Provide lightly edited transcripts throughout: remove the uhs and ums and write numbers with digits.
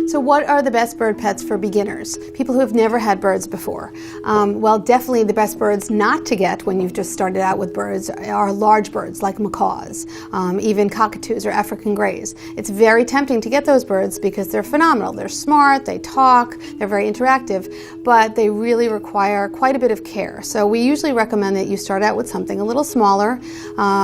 So what are the best bird pets for beginners, people who have never had birds before? Well, definitely the best birds not to get when you've just started out with birds are large birds like macaws, even cockatoos or African greys. It's very tempting to get those birds because they're phenomenal. They're smart, they talk, they're very interactive, but they really require quite a bit of care. So we usually recommend that you start out with something a little smaller,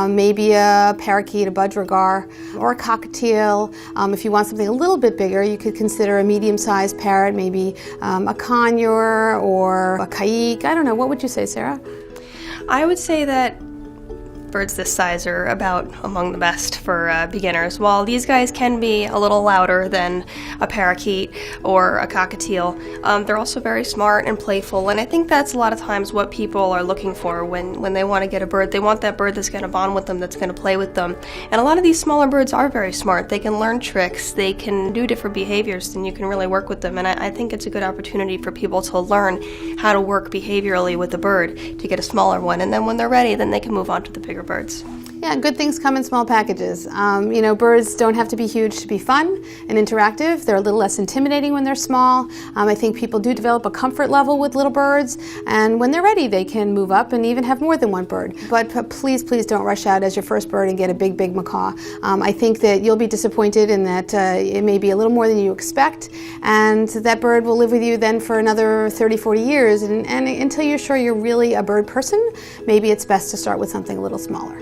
maybe a parakeet, a budgerigar, or a cockatiel. If you want something a little bit bigger, you could consider a medium-sized parrot, maybe a conure or a caïque. I don't know. What would you say, Sarah? I would say that birds this size are about among the best for beginners. While these guys can be a little louder than a parakeet or a cockatiel, they're also very smart and playful, and I think that's a lot of times what people are looking for when they want to get a bird. They want that bird that's going to bond with them, that's going to play with them. And a lot of these smaller birds are very smart. They can learn tricks, they can do different behaviors, and you can really work with them. And I think it's a good opportunity for people to learn how to work behaviorally with a bird to get a smaller one, and then when they're ready, then they can move on to the bigger birds. Yeah, good things come in small packages. Birds don't have to be huge to be fun and interactive. They're a little less intimidating when they're small. I think people do develop a comfort level with little birds, and when they're ready, they can move up and even have more than one bird. But please, please don't rush out as your first bird and get a big, big macaw. I think that you'll be disappointed in that it may be a little more than you expect, and that bird will live with you then for another 30, 40 years, and until you're sure you're really a bird person, maybe it's best to start with something a little smaller.